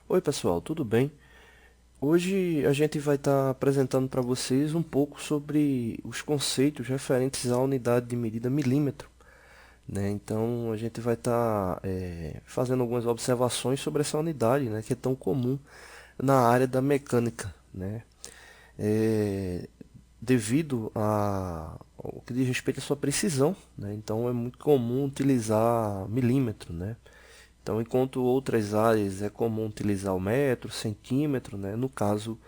Oi pessoal, tudo bem? Hoje a gente vai estar apresentando para vocês um pouco sobre os conceitos referentes à unidade de medida milímetro, né? Então a gente vai estar fazendo algumas observações sobre essa unidade, né, que é tão comum na área da mecânica, né? É, devido ao que diz respeito à sua precisão, né? Então é muito comum utilizar milímetro, né? Então, enquanto outras áreas é comum utilizar o metro, centímetro, né? No caso,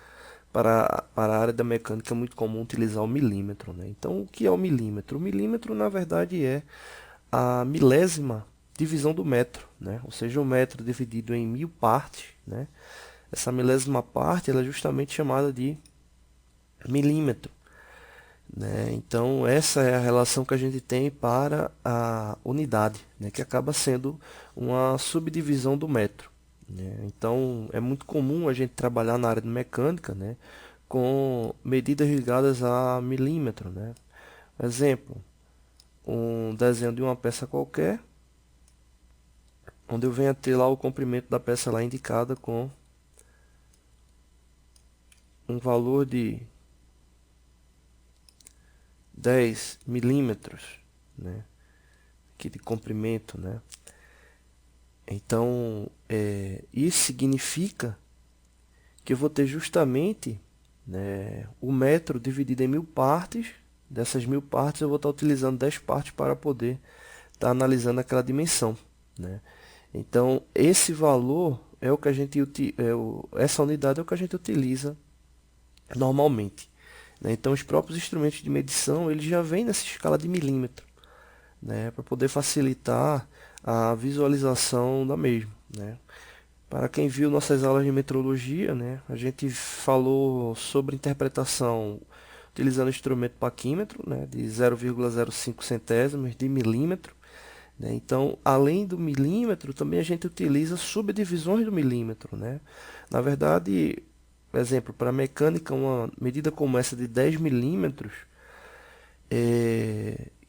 para a área da mecânica é muito comum utilizar o milímetro, né? Então, o que é o milímetro? O milímetro, na verdade, é a milésima divisão do metro, né? Ou seja, o metro dividido em 1000 partes, né? Essa milésima parte ela é justamente chamada de milímetro, né? Então, essa é a relação que a gente tem para a unidade, né? Que acaba sendo uma subdivisão do metro, né? Então, é muito comum a gente trabalhar na área de mecânica, né? Com medidas ligadas a milímetro, né? Exemplo, um desenho de uma peça qualquer, onde eu venho a ter lá o comprimento da peça lá indicada com um valor de 10 milímetros, né? Aqui de comprimento, né? Então, isso significa que eu vou ter justamente, né, o metro dividido em 1000 partes. Dessas 1000 partes eu vou estar utilizando 10 partes para poder estar analisando aquela dimensão, né? Então, esse valor é o que a gente essa unidade é o que a gente utiliza normalmente, né? Então, os próprios instrumentos de medição eles já vêm nessa escala de milímetro, né, para poder facilitar a visualização da mesma, né? Para quem viu nossas aulas de metrologia, né, a gente falou sobre interpretação utilizando o instrumento paquímetro, né, de 0,05 centésimos de milímetro, né? Então, além do milímetro, também a gente utiliza subdivisões do milímetro, né? Na verdade, por exemplo, para mecânica, uma medida como essa de 10 milímetros,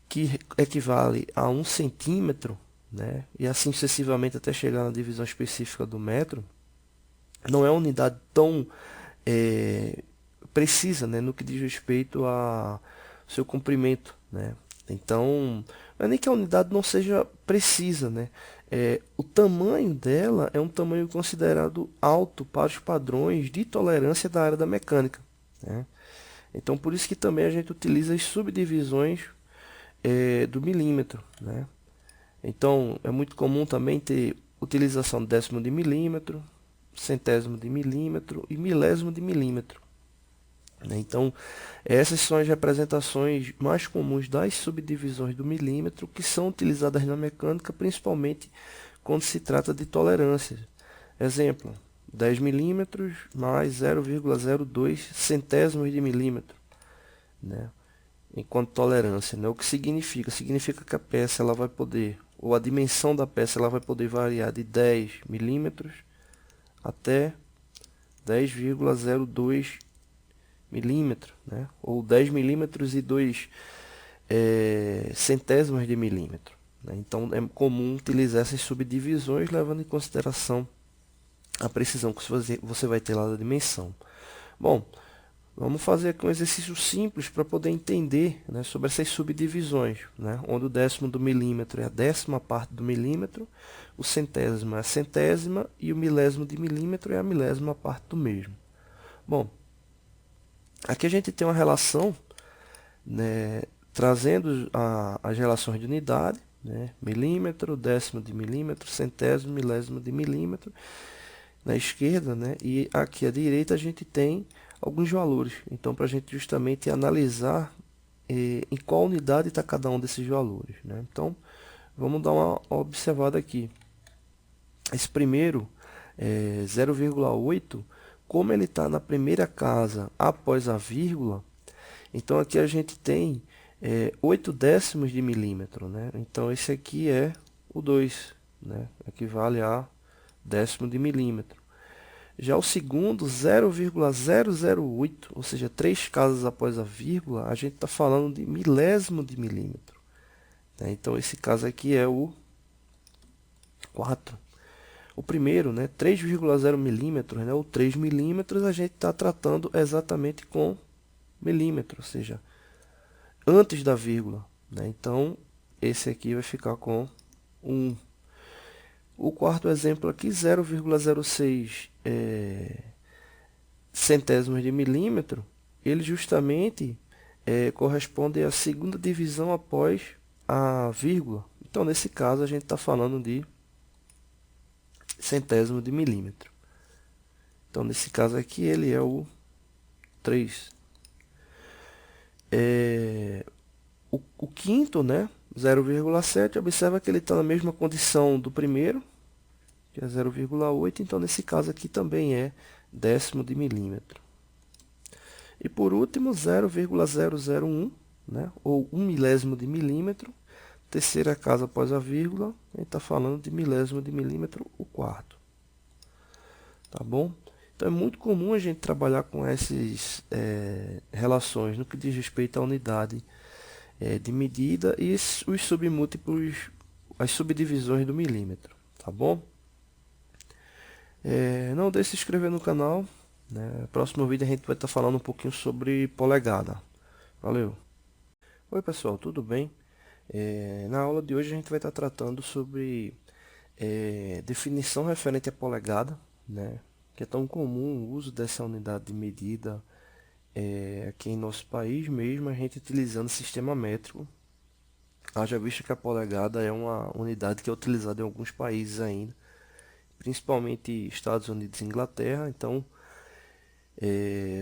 que equivale a 1 centímetro, né? E assim sucessivamente até chegar na divisão específica do metro, não é uma unidade tão é, precisa, né, no que diz respeito a seu comprimento, né? Então, não é nem que a unidade não seja precisa, né? O tamanho dela é um tamanho considerado alto para os padrões de tolerância da área da mecânica, né? Então, por isso que também a gente utiliza as subdivisões do milímetro, né? Então, é muito comum também ter utilização de décimo de milímetro, centésimo de milímetro e milésimo de milímetro, né? Então, essas são as representações mais comuns das subdivisões do milímetro que são utilizadas na mecânica, principalmente quando se trata de tolerâncias. Exemplo, 10 milímetros mais 0,02 centésimos de milímetro, né? Enquanto tolerância, né? O que significa? Significa que a peça ela vai poder, ou a dimensão da peça ela vai poder variar de 10 milímetros até 10,02 milímetro, né? Ou 10 milímetros e 2 centésimos de milímetro, né? Então é comum utilizar essas subdivisões levando em consideração a precisão que você vai ter lá da dimensão. Bom, vamos fazer aqui um exercício simples para poder entender, né, sobre essas subdivisões, né, onde o décimo do milímetro é a décima parte do milímetro, o centésimo é a centésima e o milésimo de milímetro é a milésima parte do mesmo. Bom, aqui a gente tem uma relação, né, trazendo as relações de unidade, né, milímetro, décimo de milímetro, centésimo, milésimo de milímetro na esquerda, né, e aqui à direita a gente tem alguns valores. Então, para a gente justamente analisar em qual unidade está cada um desses valores, né? Então, vamos dar uma observada aqui. Esse primeiro, 0,8, como ele está na primeira casa após a vírgula, então aqui a gente tem 8 décimos de milímetro, né? Então esse aqui é o 2, né? Equivale a décimo de milímetro. Já o segundo, 0,008, ou seja, 3 casas após a vírgula, a gente está falando de milésimo de milímetro, né? Então esse caso aqui é o 4. o primeiro, né, 3,0 milímetros, né, ou 3 milímetros, a gente está tratando exatamente com milímetro, ou seja, antes da vírgula, né? Então, esse aqui vai ficar com 1. O quarto exemplo aqui, 0,06 centésimos de milímetro, ele justamente corresponde à segunda divisão após a vírgula. Então, nesse caso, a gente está falando de centésimo de milímetro. Então, nesse caso aqui, ele é o 3. O quinto, né, 0,7, observa que ele está na mesma condição do primeiro, que é 0,8, então nesse caso aqui também é décimo de milímetro. E por último, 0,001, né, ou 1 milésimo de milímetro, terceira casa após a vírgula, a gente está falando de milésimo de milímetro, o quarto. Tá bom? Então é muito comum a gente trabalhar com essas relações no que diz respeito à unidade de medida e os submúltiplos, as subdivisões do milímetro. Tá bom? Não deixe de se inscrever no canal. Né? No próximo vídeo a gente vai estar falando um pouquinho sobre polegada. Valeu! Oi pessoal, tudo bem? Na aula de hoje a gente vai estar tratando sobre definição referente à polegada, né? Que é tão comum o uso dessa unidade de medida aqui em nosso país mesmo, a gente utilizando sistema métrico. Haja visto que a polegada é uma unidade que é utilizada em alguns países ainda, principalmente Estados Unidos e Inglaterra. Então,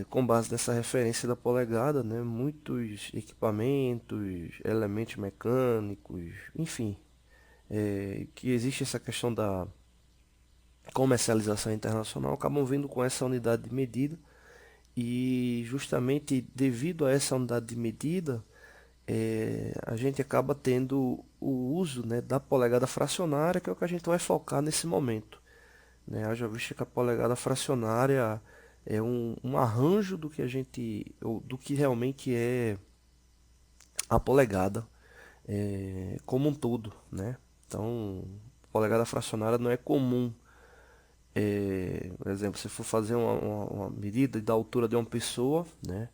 com base nessa referência da polegada, né, muitos equipamentos, elementos mecânicos, enfim, que existe essa questão da comercialização internacional, acabam vindo com essa unidade de medida e justamente devido a essa unidade de medida, a gente acaba tendo o uso, né, da polegada fracionária, que é o que a gente vai focar nesse momento. Né? Haja visto que a polegada fracionária é um arranjo do que a gente, ou do que realmente é a polegada como um todo, né? Então, polegada fracionária não é comum. Por exemplo, se for fazer uma medida da altura de uma pessoa, né?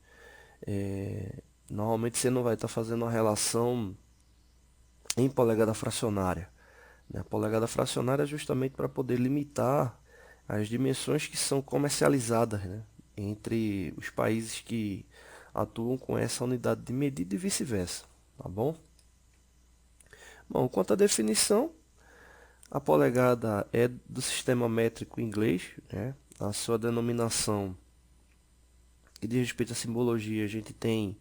Normalmente você não vai estar fazendo uma relação em polegada fracionária. Né? A polegada fracionária é justamente para poder limitar as dimensões que são comercializadas, né, entre os países que atuam com essa unidade de medida e vice-versa. Tá bom? Bom, quanto à definição, a polegada é do sistema métrico inglês, né? A sua denominação que diz respeito à simbologia, a gente tem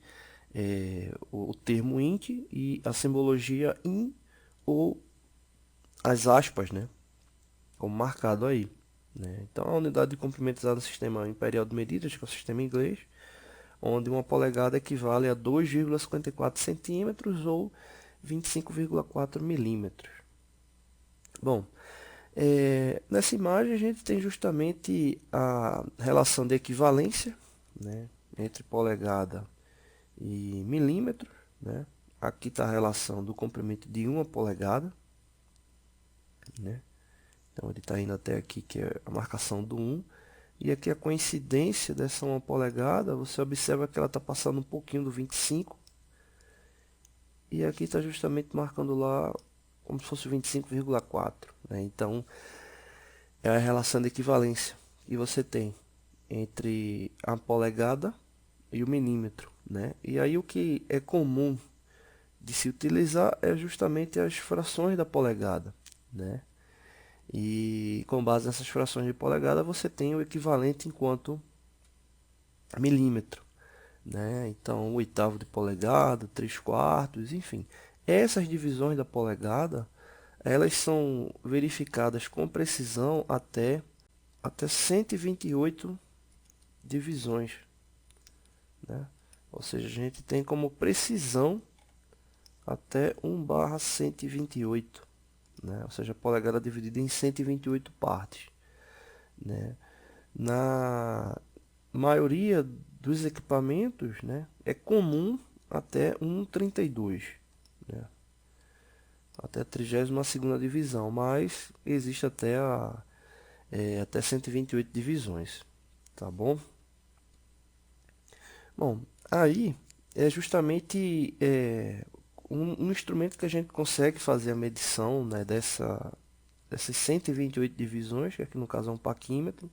o termo inc e a simbologia in ou as aspas, né? Como marcado aí. Né? Então, a unidade de comprimento usada no sistema imperial de medidas, que é o sistema inglês, onde uma polegada equivale a 2,54 centímetros ou 25,4 milímetros. Bom, nessa imagem a gente tem justamente a relação de equivalência, né, entre polegada e milímetro. Né? Aqui está a relação do comprimento de uma polegada. Né? Então ele está indo até aqui, que é a marcação do 1. E aqui a coincidência dessa 1 polegada, você observa que ela está passando um pouquinho do 25. E aqui está justamente marcando lá como se fosse 25,4. Né? Então, é a relação de equivalência que você tem entre a polegada e o milímetro. Né? E aí o que é comum de se utilizar é justamente as frações da polegada. Né? E com base nessas frações de polegada, você tem o equivalente enquanto milímetro. Né? Então, oitavo de polegada, 3/4, enfim. Essas divisões da polegada, elas são verificadas com precisão até 128 divisões. Né? Ou seja, a gente tem como precisão até 1/128. Né? Ou seja, a polegada dividida em 128 partes. Né? Na maioria dos equipamentos, né, é comum até 1/32, né? Até a 32ª divisão, mas existe até até 128 divisões, tá bom? Bom, aí é justamente um instrumento que a gente consegue fazer a medição, né, dessas 128 divisões, que aqui no caso é um paquímetro.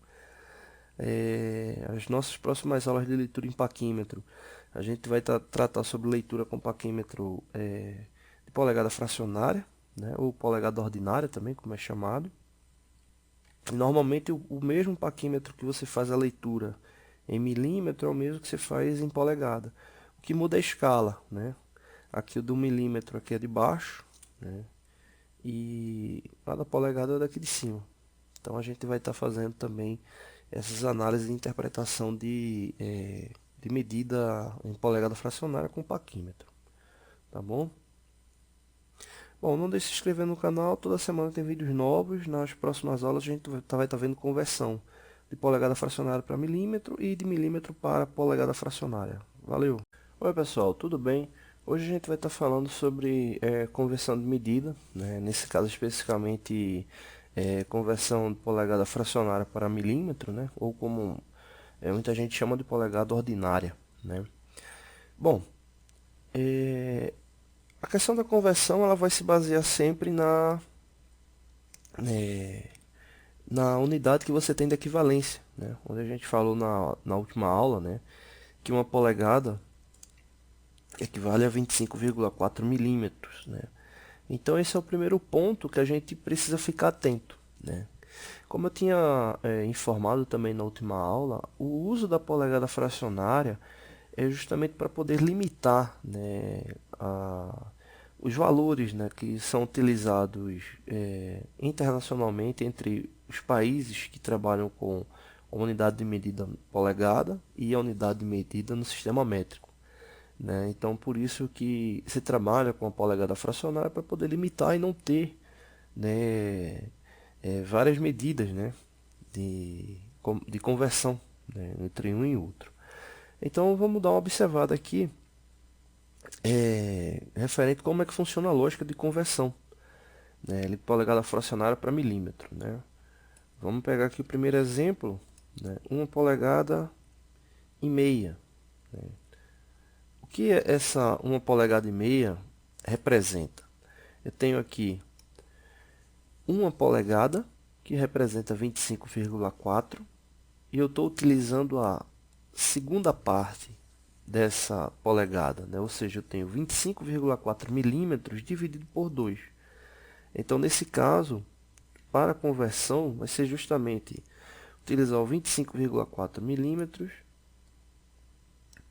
As nossas próximas aulas de leitura em paquímetro, a gente vai tratar sobre leitura com paquímetro de polegada fracionária, né, ou polegada ordinária também, como é chamado. E normalmente o mesmo paquímetro que você faz a leitura em milímetro é o mesmo que você faz em polegada. O que muda é a escala, né? Aqui o do milímetro aqui é de baixo, né? E lá da polegada é daqui de cima. Então a gente vai estar fazendo também essas análises de interpretação de medida em polegada fracionária com paquímetro, tá bom? Bom, não deixe de se inscrever no canal, toda semana tem vídeos novos. Nas próximas aulas a gente vai estar vendo conversão de polegada fracionária para milímetro e de milímetro para polegada fracionária. Valeu! Oi pessoal, tudo bem? Hoje a gente vai estar falando sobre conversão de medida, né? Nesse caso especificamente conversão de polegada fracionária para milímetro, né? Ou como muita gente chama de polegada ordinária, né? Bom, a questão da conversão ela vai se basear sempre eh, na unidade que você tem de equivalência, né? Onde a gente falou na última aula, né? Que uma polegada equivale a 25,4 milímetros, né? Então esse é o primeiro ponto que a gente precisa ficar atento, né? Como eu tinha informado também na última aula, o uso da polegada fracionária é justamente para poder limitar, né, os valores, né, que são utilizados internacionalmente entre os países que trabalham com a unidade de medida polegada e a unidade de medida no sistema métrico, né? Então, por isso que se trabalha com a polegada fracionária para poder limitar e não ter, né, várias medidas, né, de conversão, né, entre um e outro. Então, vamos dar uma observada aqui referente a como é que funciona a lógica de conversão, né, de polegada fracionária para milímetro, né? Vamos pegar aqui o primeiro exemplo, né, 1,5 polegadas. Né? O que essa 1,5 polegadas representa? Eu tenho aqui 1 polegada, que representa 25,4, e eu estou utilizando a segunda parte dessa polegada, né? Ou seja, eu tenho 25,4 milímetros dividido por 2. Então, nesse caso, para a conversão, vai ser justamente utilizar o 25,4 milímetros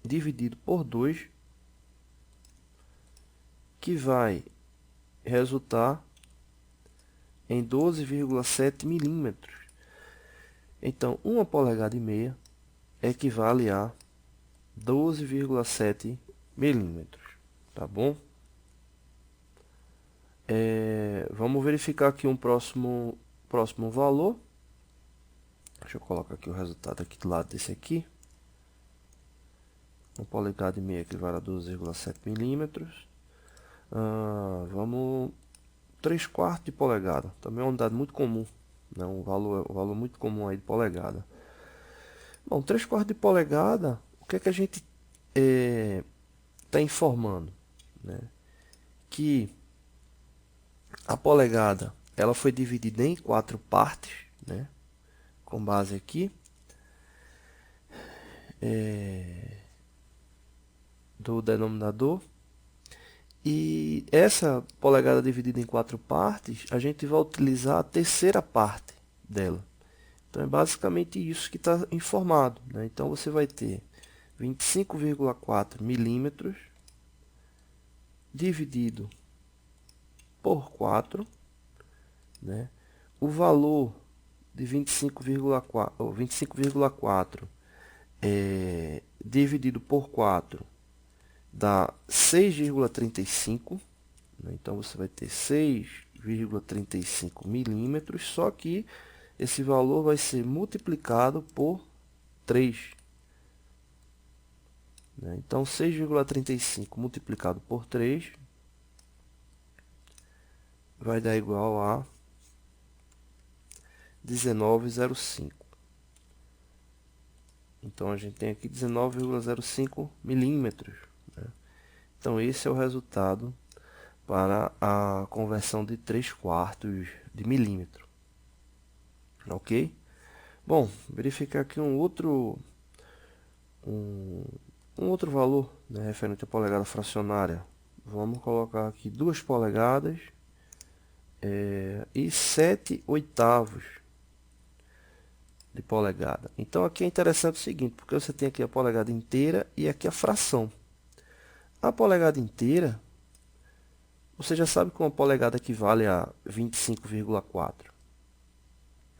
dividido por 2, que vai resultar em 12,7 milímetros. Então, 1,5 polegadas equivale a 12,7 milímetros, tá bom? Vamos verificar aqui um próximo valor. Deixa eu colocar aqui o resultado aqui do lado desse aqui. 1,5 polegadas equivale a 12,7 milímetros. Vamos 3/4 de polegada. Também é uma unidade muito comum, né? Um valor muito comum aí de polegada. Bom, 3/4 de polegada, o que é que a gente está informando, né? Que a polegada ela foi dividida em 4 partes, né? Com base aqui do denominador. E essa polegada dividida em 4 partes, a gente vai utilizar a terceira parte dela. Então é basicamente isso que está informado, né? Então você vai ter 25,4 milímetros dividido por 4, né? O valor de 25,4 dividido por 4 dá 6,35, né? Então você vai ter 6,35 milímetros, só que esse valor vai ser multiplicado por 3. Né? Então 6,35 multiplicado por 3 vai dar igual a 19,05. Então a gente tem aqui 19,05 milímetros, né? Então esse é o resultado para a conversão de 3/4 de milímetro. Ok? Bom, verificar aqui um outro valor, né, referente à polegada fracionária. Vamos colocar aqui 2 polegadas e 7/8 de polegada. Então aqui é interessante o seguinte, porque você tem aqui a polegada inteira e aqui a fração. A polegada inteira, você já sabe que uma polegada equivale a 25,4.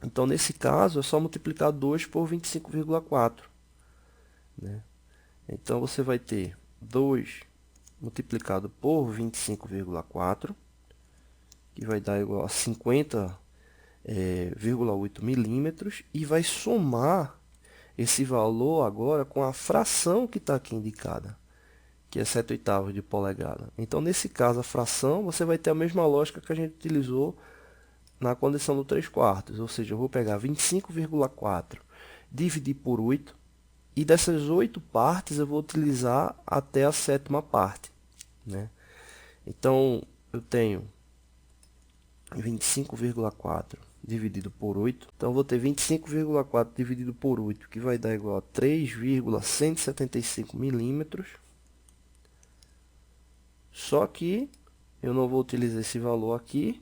Então nesse caso é só multiplicar 2 por 25,4, né? Então você vai ter 2 multiplicado por 25,4, que vai dar igual a 50,8 milímetros, e vai somar esse valor agora com a fração que está aqui indicada, que é 7/8 de polegada. Então, nesse caso, a fração, você vai ter a mesma lógica que a gente utilizou na condição do 3/4, ou seja, eu vou pegar 25,4, dividir por 8, e dessas 8 partes eu vou utilizar até a 7ª parte, né? Então, eu tenho 25,4 dividido por 8. Então, eu vou ter 25,4 dividido por 8, que vai dar igual a 3,175 milímetros. Só que eu não vou utilizar esse valor aqui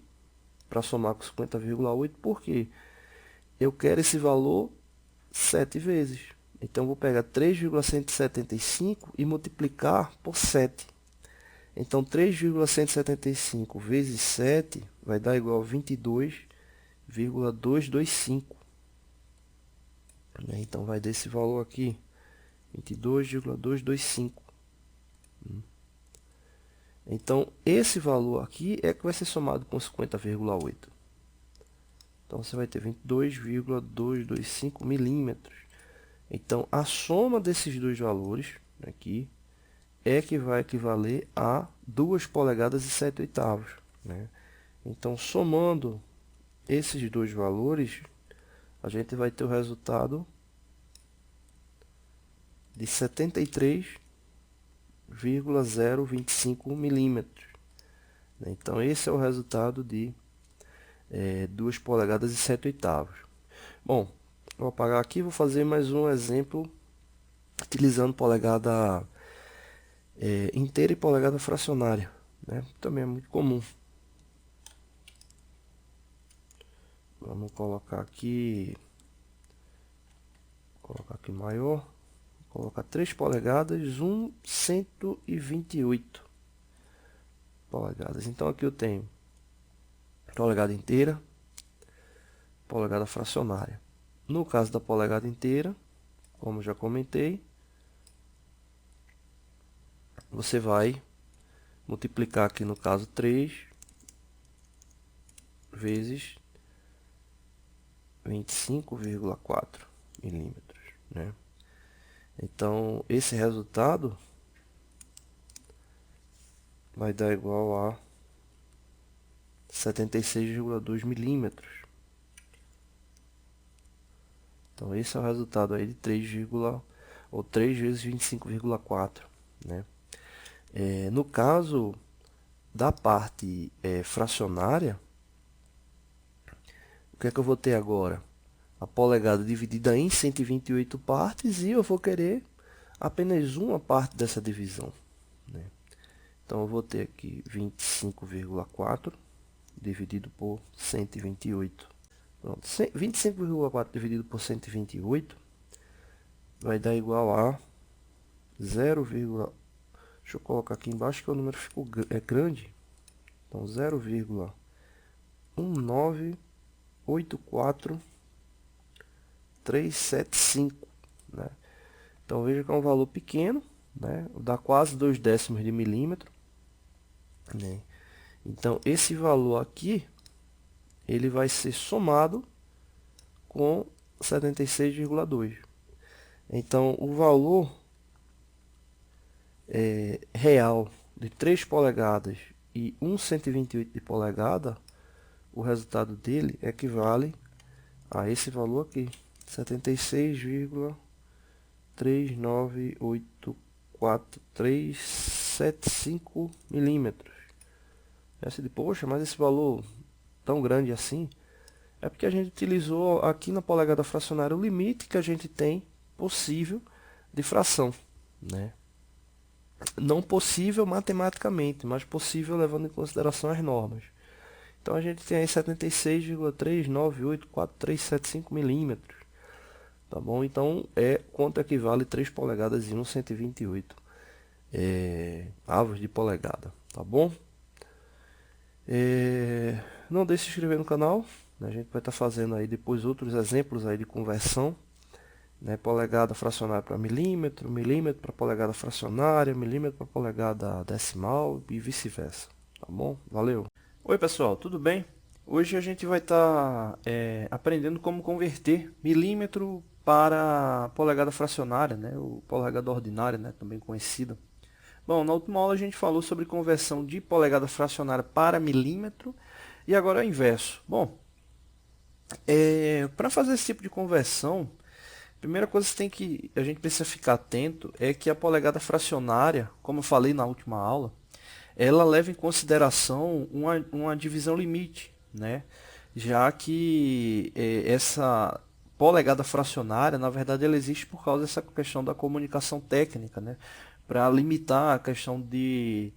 para somar com 50,8, porque eu quero esse valor 7 vezes. Então, eu vou pegar 3,175 e multiplicar por 7. Então, 3,175 vezes 7 vai dar igual a 22,225. Então, vai dar esse valor aqui, 22,225. Então, esse valor aqui é que vai ser somado com 50,8. Então, você vai ter 22,225 milímetros. Então, a soma desses dois valores aqui é que vai equivaler a 2 polegadas e 7/8, né? Então, somando esses dois valores, a gente vai ter o resultado de 73,025 milímetros. Então, esse é o resultado de 2 polegadas e 7/8. Bom, vou apagar aqui e vou fazer mais um exemplo utilizando polegada inteira e polegada fracionária, né? Também é muito comum. Vamos colocar aqui maior, colocar 3 polegadas, 128 polegadas. Então aqui eu tenho polegada inteira, polegada fracionária. No caso da polegada inteira, como já comentei, você vai multiplicar aqui no caso 3 vezes 25,4 milímetros, né? Então, esse resultado vai dar igual a 76,2 milímetros. Então, esse é o resultado aí de 3 vezes 25,4, né? No caso da parte fracionária, o que é que eu vou ter agora? A polegada dividida em 128 partes, e eu vou querer apenas uma parte dessa divisão, né? Então, eu vou ter aqui 25,4 dividido por 128. Pronto, 25,4 dividido por 128 vai dar igual a 0, deixa eu colocar aqui embaixo que o número ficou grande. Então, 0,1984375, né? Então, veja que é um valor pequeno, né? Dá quase 0,2 de milímetro, né? Então, esse valor aqui, ele vai ser somado com 76,2. Então, o valor real de 3 polegadas e 1,128 de polegada, o resultado dele equivale a esse valor aqui, 76,3984375 milímetros. Essa de, poxa, mas esse valor tão grande assim, é porque a gente utilizou aqui na polegada fracionária o limite que a gente tem possível de fração, né? Não possível matematicamente, mas possível levando em consideração as normas. Então a gente tem aí 76,3984375 milímetros, tá bom? Então quanto equivale 3 polegadas e 1,128 avos de polegada, tá bom? Não deixe de se inscrever no canal, né? A gente vai estar fazendo aí depois outros exemplos aí de conversão, né? Polegada fracionária para milímetro, milímetro para polegada fracionária, milímetro para polegada decimal e vice-versa, tá bom? Valeu! Oi pessoal, tudo bem? Hoje a gente vai estar aprendendo como converter milímetro para polegada fracionária, né? Ou polegada ordinária, né? Também conhecida. Bom, na última aula a gente falou sobre conversão de polegada fracionária para milímetro e agora é o inverso. Bom, para fazer esse tipo de conversão, a primeira coisa que a gente precisa ficar atento é que a polegada fracionária, como eu falei na última aula, ela leva em consideração uma divisão limite, né? Já que essa polegada fracionária, na verdade, ela existe por causa dessa questão da comunicação técnica, né? Para limitar a questão de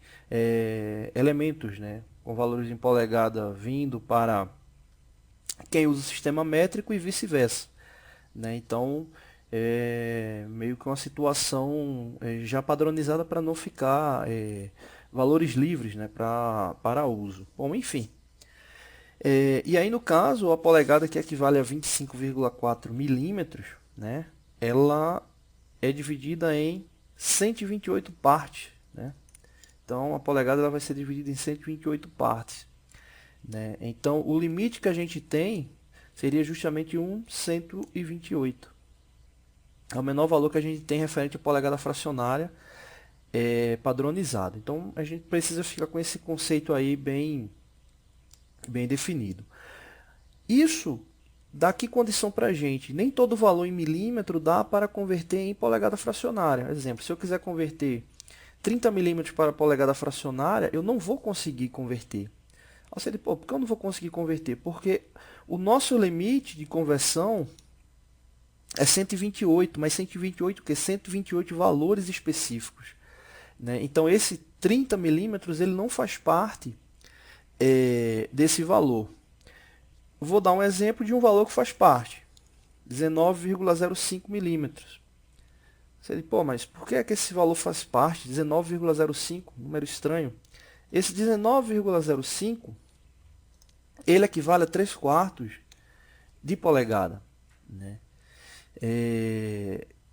elementos, né? Com valores em polegada vindo para quem usa o sistema métrico e vice-versa, né? Então, meio que uma situação já padronizada para não ficar valores livres, né, para uso. Bom, enfim. E aí, no caso, a polegada que equivale a 25,4 milímetros, né, ela é dividida em 128 partes, né? Então, a polegada ela vai ser dividida em 128 partes, né? Então, o limite que a gente tem seria justamente 1/128. É o menor valor que a gente tem referente à polegada fracionária padronizado. Então, a gente precisa ficar com esse conceito aí bem definido. Isso dá que condição para a gente? Nem todo valor em milímetro dá para converter em polegada fracionária. Exemplo, se eu quiser converter 30 milímetros para polegada fracionária, eu não vou conseguir converter. Você diz, pô, por que eu não vou conseguir converter? Porque o nosso limite de conversão é 128, mas 128 o quê? 128 valores específicos, né? Então, esse 30 milímetros ele não faz parte desse valor. Vou dar um exemplo de um valor que faz parte, 19,05 milímetros. Você diz, pô, mas por que é que esse valor faz parte? 19,05, número estranho. Esse 19,05, ele equivale a 3/4 de polegada, né?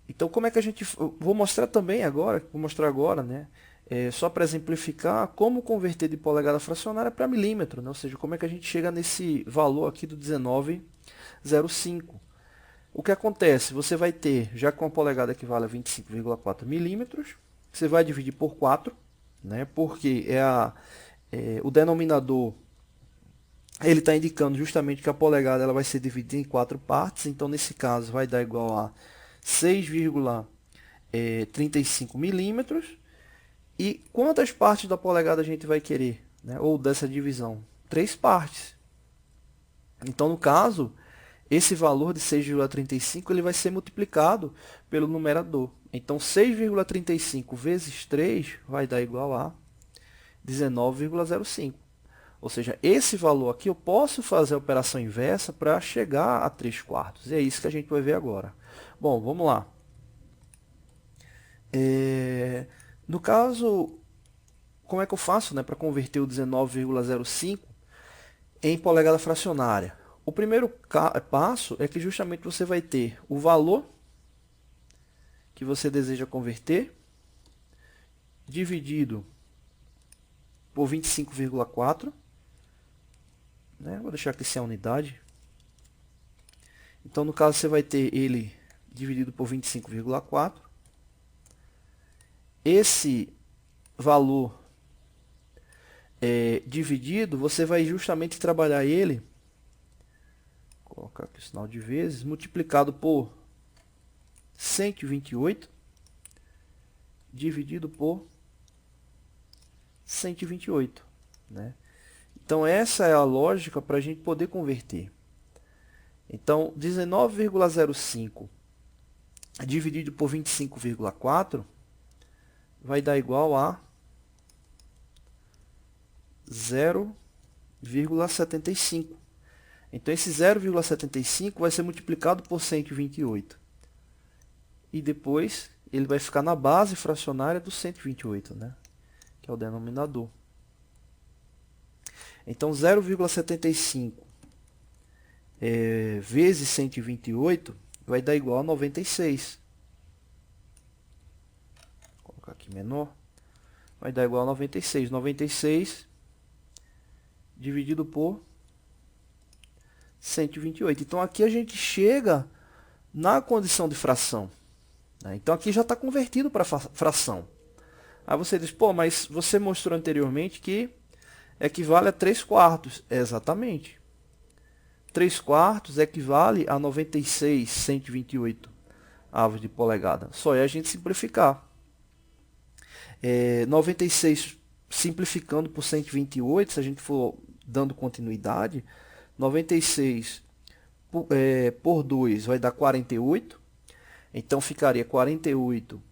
Então, como é que a gente... Vou mostrar também agora, né? Só para exemplificar como converter de polegada fracionária para milímetro, né? Ou seja, como é que a gente chega nesse valor aqui do 19,05. O que acontece? Você vai ter, já que uma polegada equivale a 25,4 milímetros, você vai dividir por 4, né? Porque o denominador ele está indicando justamente que a polegada ela vai ser dividida em 4 partes, então nesse caso vai dar igual a 6,35 milímetros. E quantas partes da polegada a gente vai querer, né? Ou dessa divisão? 3 partes. Então, no caso, esse valor de 6,35 ele vai ser multiplicado pelo numerador. Então, 6,35 vezes 3 vai dar igual a 19,05. Ou seja, esse valor aqui eu posso fazer a operação inversa para chegar a 3/4. E é isso que a gente vai ver agora. Bom, vamos lá. No caso, como é que eu faço, né, para converter o 19,05 em polegada fracionária? O primeiro passo é que justamente você vai ter o valor que você deseja converter dividido por 25,4, né? Vou deixar aqui sem a unidade. Então, no caso, você vai ter ele dividido por 25,4. Esse valor dividido, você vai justamente trabalhar ele colocar aqui o sinal de vezes, multiplicado por 128, dividido por 128, né? Então, essa é a lógica para a gente poder converter. Então, 19,05 dividido por 25,4 vai dar igual a 0,75. Então, esse 0,75 vai ser multiplicado por 128. E depois, ele vai ficar na base fracionária do 128, né? Que é o denominador. Então, 0,75 vezes 128 vai dar igual a 96. Vou colocar aqui menor. Vai dar igual a 96. 96 dividido por 128. Então, aqui a gente chega na condição de fração, né? Então, aqui já está convertido para fração. Aí você diz, pô, mas você mostrou anteriormente que equivale a 3/4. Exatamente. 3/4 equivale a 96/128 avos de polegada. Só é a gente simplificar. 96 simplificando por 128, se a gente for dando continuidade, 96 por 2 vai dar 48. Então ficaria 48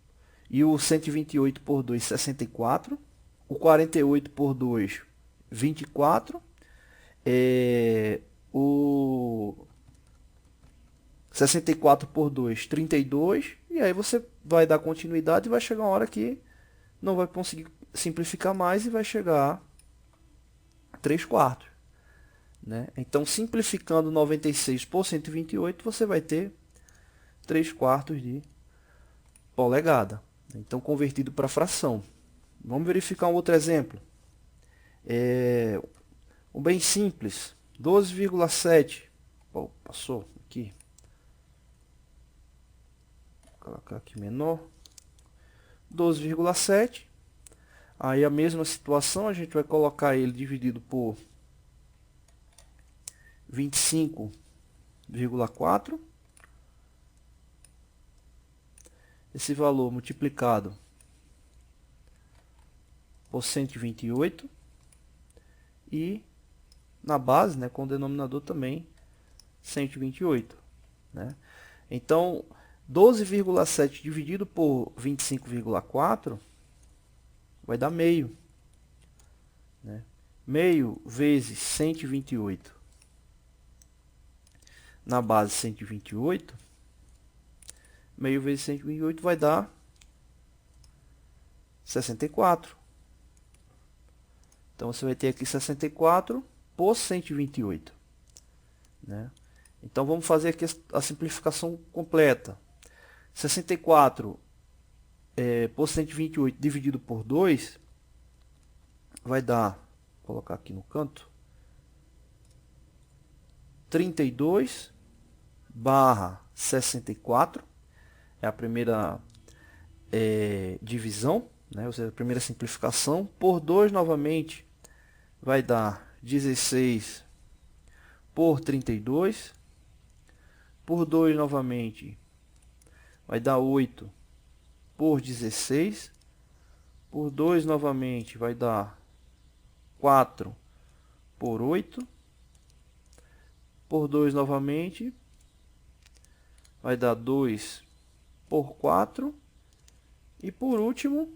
e o 128 por 2, 64. O 48 por 2, 24. O 64 por 2, 32. E aí você vai dar continuidade e vai chegar uma hora que não vai conseguir simplificar mais e vai chegar a 3/4. Né? Então, simplificando 96 por 128, você vai ter 3/4 de polegada. Então, convertido para fração. Vamos verificar um outro exemplo. Um bem simples. 12,7. Passou aqui. Vou colocar aqui menor. 12,7. Aí a mesma situação, a gente vai colocar ele dividido por 25,4. Esse valor multiplicado por 128. E na base, né, com o denominador também 128. Né? Então, 12,7 dividido por 25,4 vai dar meio. Né? Meio vezes 128 na base 128. Meio vezes 128 vai dar 64. Então, você vai ter aqui 64 por 128. Né? Então, vamos fazer aqui a simplificação completa. 64 por 128 dividido por 2 vai dar, vou colocar aqui no canto, 32/64. É a primeira divisão, né? Ou seja, a primeira simplificação. Por 2 novamente vai dar 16 por 32. Por 2 novamente vai dar 8 por 16. Por 2 novamente vai dar 4 por 8. Por 2 novamente vai dar 2 por 4. E por último,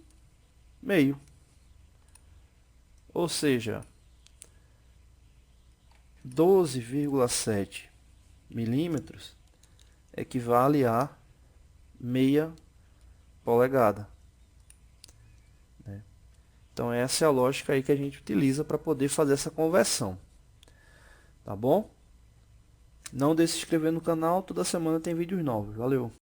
meio. Ou seja, 12,7 milímetros equivale a meia polegada. Né? Então, essa é a lógica aí que a gente utiliza para poder fazer essa conversão. Tá bom? Não deixe de se inscrever no canal, toda semana tem vídeos novos. Valeu!